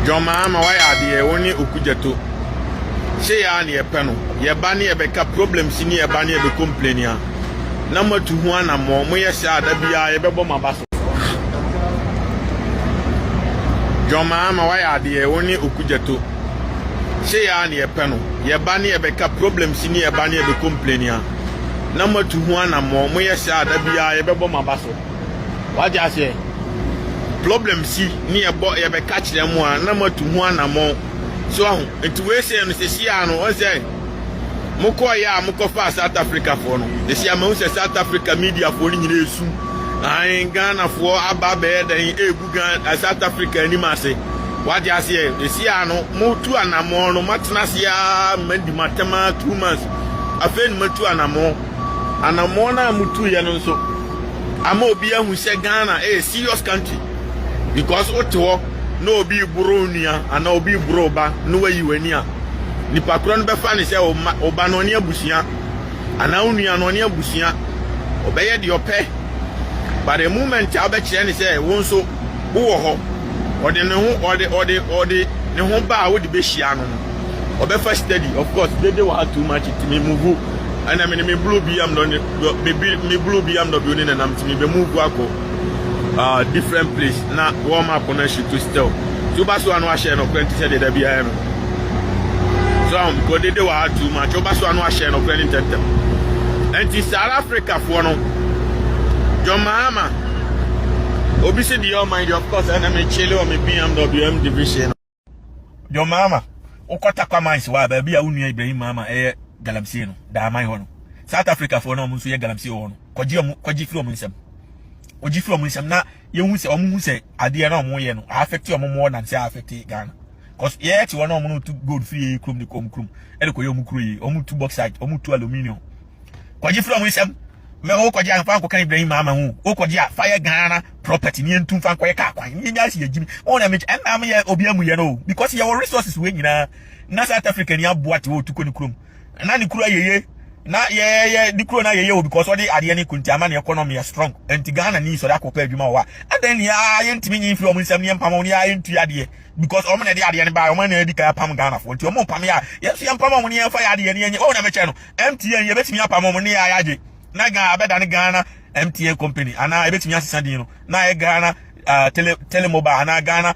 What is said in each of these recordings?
John Mahama, why are the only Ukujato? Say, Annie a panel, ye banny a beca problems in your banny be complaining. Number 2 1 and more, we are sad that be a beboma basso. John Mahama, why are the only Ukujato? Say, Annie a panel, ye banny a beca problems in your banny be complaining. Number 2 1 and more, we are sad that be a beboma basso. What I say? Problem see near boy ever catch them one number 2 1 and more. So into we say no say ano o say moko ya moko fa South Africa for no they say am say South Africa media for ni esu an Ghana for aba be den egu Ghana South Africa ni ma say what you say they say ano mo tu anamo no matena se ya medi matema 2 months afen mo tu anamo na mutu ye no so ama obi ahu say Ghana serious country because oto no be buronia and no be broba no way you ania nipa kron be fa ni say oba no ne abusia ana unua no ne abusia obeye de ope but the moment a be kire ni say won so wo ho ode ne ho ode ne ho ba wo de be hia no obe fa steady of course they were too much to me move and I mean me blue BM no me blue BM no be na nam to me be move ako different place na warm up on shoot to still so baso anu share no 20 said there be am so because they were too much baso anu share no 20 tentem and in South Africa for no John Mahama obi say the mind of course and me chele o me BMW division John Mahama okota kwa mines wa ba bia unu Ibrahim Mahama galamsey no da man ho no South Africa for no so ye galamsey ho no kwaji firi o nsem oji firi o nsem na ye hu se o mu se ade na o mo ye no affect o mo more than say affect Ghana cause ye ti wona o mo to gold free krum ni krum e de ko ye o mu kru yi o mu to bauxite o mu to aluminium kwaji firi o nsem me o kwaji anfa ko kan Ibrahim Mahama hu o kwaji a fire Ghana property ni entum fa kwa ka kwan ni nya se yagimi o na me am ye obi amu ye no because your resources we nyina na South Africa ni aboate o to ko ni krum na ni kru ayeye na ye di kru na yeye because all the ade ni kunti ama na economy is strong and Ghana ni so da ko pa adwuma wa and then ya ye ntimi nyi fi o nsam ni empam ni ya ntu ade because o mo na de ade ni ba o mo na di ka pam Ghana fo nti o mo pam ya ye so empam mo ni ya fa ya ade ni enye o na me che no MTN ye betimi apam mo ni ya yaje na ga abeda ni Ghana MTN company ana ebetimi asesa din no na ye Ghana telemobile ana Ghana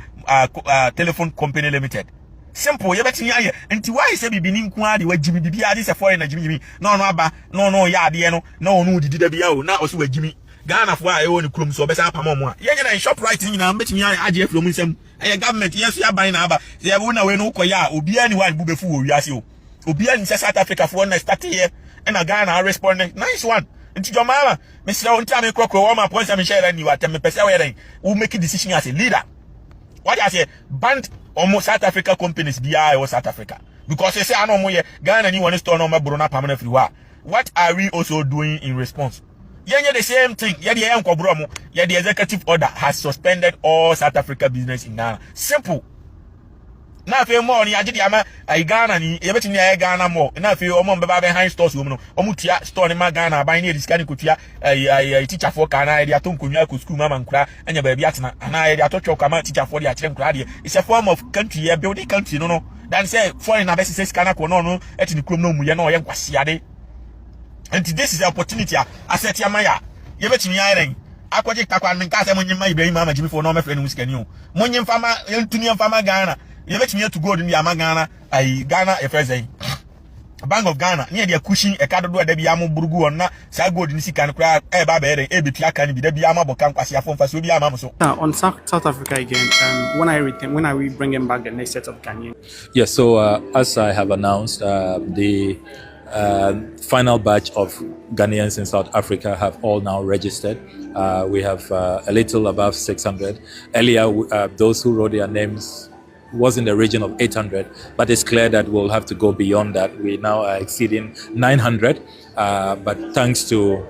telephone company limited simple ye betimi aye nti why say bibi ni nko ade wagimi bibi ade se foreign na gimi no aba no ya ade no na onu didi da bia o na o so wagimi Ghana fo a e woni krom so obesa apam mo a ye nyina in shop right nyina betimi aje from nsam e government yes ya ban na aba se ye na we no koya obi ani wa bu befu wo wiase o obi ani se South Africa fo na start here and Ghana respond nice one nti John Mahama me se o ntia me krokro wo ma point am share ni wa tem me pese we den we make decision as a leader what I say band almost South Africa companies BI or South Africa because they say I know more Ghana ni one store no ma brona permanent free what are we also doing in response yeah the same thing yeah the enkobro mo yeah the executive order has suspended all South Africa business in Ghana simple na fe mo ni agide ama Ghana ni ye betimi ya Ghana mo na fe o mo be ba be high stores wo no o mu tua store ni ma Ghana ban ni edisika ni kotua teacher for kana e dia to nkonwa ko school mama nkura anya ba bi atena ana e dia to twok ama teacher for dia kire nkura de it's a form of country ye building country no dan say foreign na be say sika na ko no etini krom no mu ye no ye nkwasiade and this is the opportunity asset ya maya ye betimi ya ren akwaje takwa nka se munyima Ibrahim Mahama jimi for no me fe no musika ni o munyim fama yentuni fama Ghana you bet me to go in the Ghana Ghana e present Bank of Ghana near the cushion a card do de biamu burgu on na sa gold in sikan kra e ba be e betua kan bi de biama bokan kwase afon fa so biama so on South Africa again when are we bringing back the next set of Ghanaian? Yes, so as I have announced the final batch of Ghanaians in South Africa have all now registered. We have a little above 600. Earlier those who wrote their names was in the region of 800, but it's clear that we'll have to go beyond that. We now are exceeding 900, but thanks to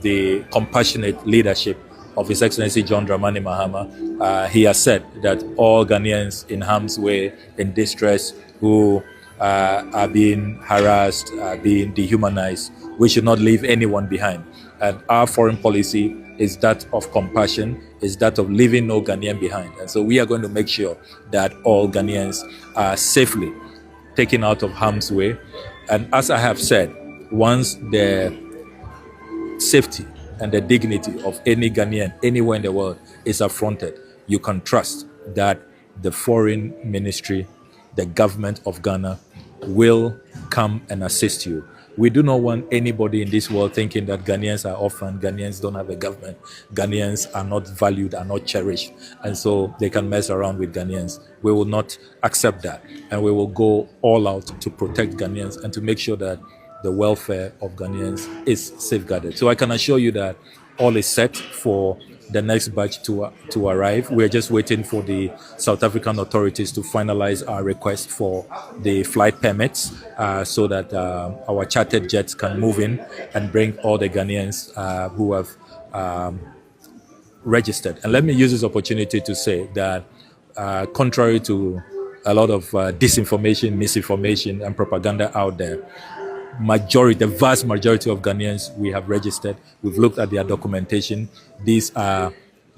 the compassionate leadership of His Excellency John Dramani Mahama, he has said that all Ghanaians in harm's way, in distress, who are being harassed, being dehumanized, we should not leave anyone behind. And our foreign policy is that of compassion, is that of leaving no Ghanaian behind. And so we are going to make sure that all Ghanaians are safely taken out of harm's way. And as I have said, once the safety and the dignity of any Ghanaian anywhere in the world is affronted, you can trust that the foreign ministry, the government of Ghana will come and assist you. We do not want anybody in this world thinking that Ghanaians are orphaned, Ghanaians don't have a government, Ghanaians are not valued, are not cherished, and so they can mess around with Ghanaians. We will not accept that, and we will go all out to protect Ghanaians and to make sure that the welfare of Ghanaians is safeguarded. So I can assure you that all is set for the next batch to arrive. We're just waiting for the South African authorities to finalize our request for the flight permits so that our chartered jets can move in and bring all the Ghanaians who have registered. And let me use this opportunity to say that contrary to a lot of disinformation, misinformation, and propaganda out there, the vast majority of Ghanaians we have registered, we've looked at their documentation. These are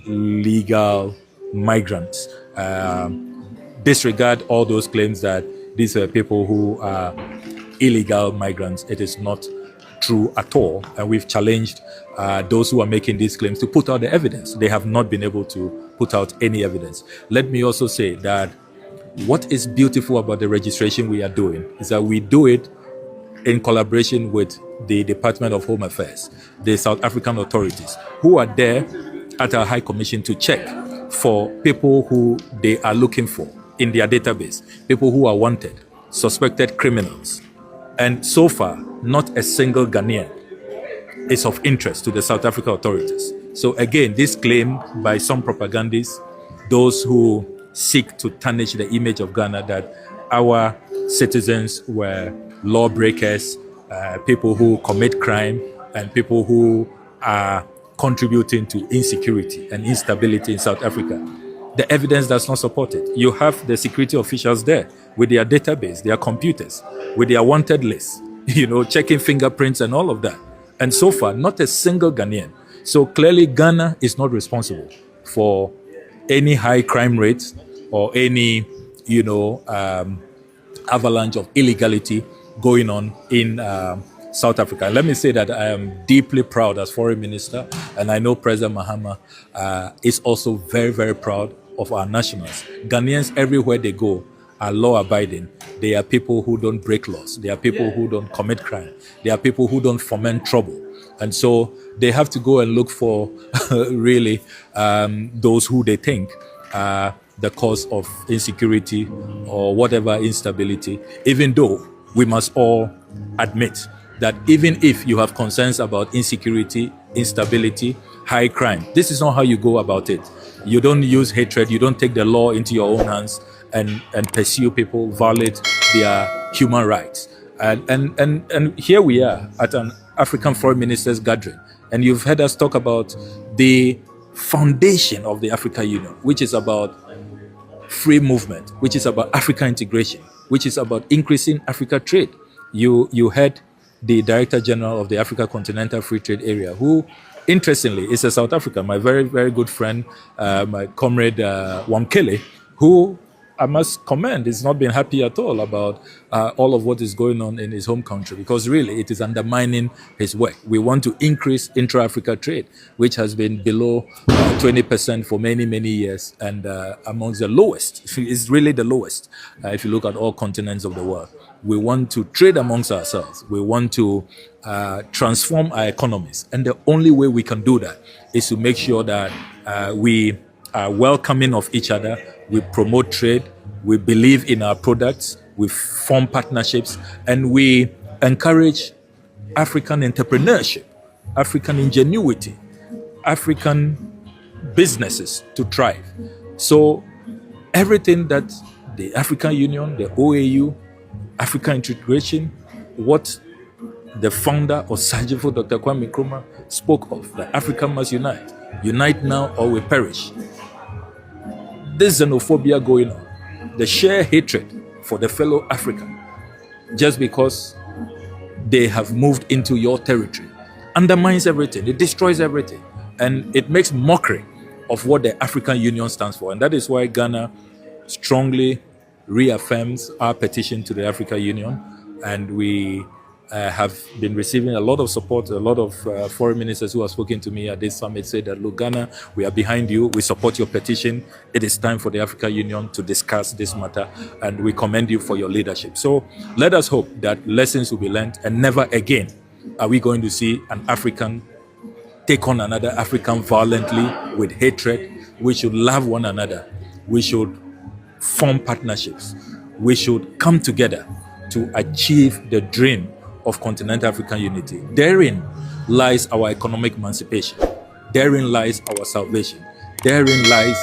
legal migrants. Disregard all those claims that these are people who are illegal migrants. It is not true at all. And we've challenged those who are making these claims to put out the evidence. They have not been able to put out any evidence. Let me also say that what is beautiful about the registration we are doing is that we do it in collaboration with the Department of Home Affairs, the South African authorities, who are there at our High Commission to check for people who they are looking for in their database, people who are wanted, suspected criminals. And so far, not a single Ghanaian is of interest to the South African authorities. So again, this claim by some propagandists, those who seek to tarnish the image of Ghana, that our citizens were lawbreakers, people who commit crime, and people who are contributing to insecurity and instability in South Africa. The evidence does not support it. You have the security officials there with their database, their computers, with their wanted lists, checking fingerprints and all of that. And so far, not a single Ghanaian. So clearly, Ghana is not responsible for any high crime rates or any, avalanche of illegality going on in South Africa. Let me say that I am deeply proud as foreign minister, and I know President Mahama is also very, very proud of our nationals. Ghanaians everywhere they go are law-abiding. They are people who don't break laws. They are people who don't commit crime. They are people who don't foment trouble. And so they have to go and look for really those who they think are the cause of insecurity or whatever instability, even though we must all admit that even if you have concerns about insecurity, instability, high crime, this is not how you go about it. You don't use hatred. You don't take the law into your own hands and pursue people, violate their human rights. And here we are at an African Foreign Ministers gathering, and you've heard us talk about the foundation of the African Union, which is about free movement, which is about African integration, which is about increasing Africa trade. You heard the Director General of the Africa Continental Free Trade Area, who, interestingly, is a South African, my very, very good friend, my comrade Wamkele, who I must commend, is not been happy at all about all of what is going on in his home country, because really it is undermining his work. We want to increase intra-Africa trade, which has been below 20% for many, many years, and amongst the lowest. It's really the lowest if you look at all continents of the world. We want to trade amongst ourselves. We want to transform our economies. And the only way we can do that is to make sure that we are welcoming of each other. We promote trade, we believe in our products, we form partnerships, and we encourage African entrepreneurship, African ingenuity, African businesses to thrive. So everything that the African Union, the OAU, African integration, what the founder of Sajifo, Dr. Kwame Nkrumah, spoke of, that Africa must unite. Unite now or we perish. This xenophobia going on, the sheer hatred for the fellow African, just because they have moved into your territory, undermines everything. It destroys everything. and it makes mockery of what the African Union stands for. And that is why Ghana strongly reaffirms our petition to the African Union, and we have been receiving a lot of support. A lot of foreign ministers who have spoken to me at this summit said that, look, Ghana, we are behind you. We support your petition. It is time for the African Union to discuss this matter, and we commend you for your leadership. So let us hope that lessons will be learned, and never again are we going to see an African take on another African violently with hatred. We should love one another. We should form partnerships. We should come together to achieve the dream of continental African unity. Therein lies our economic emancipation. Therein lies our salvation. Therein lies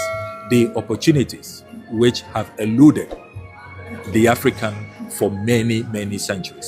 the opportunities which have eluded the African for many, many centuries.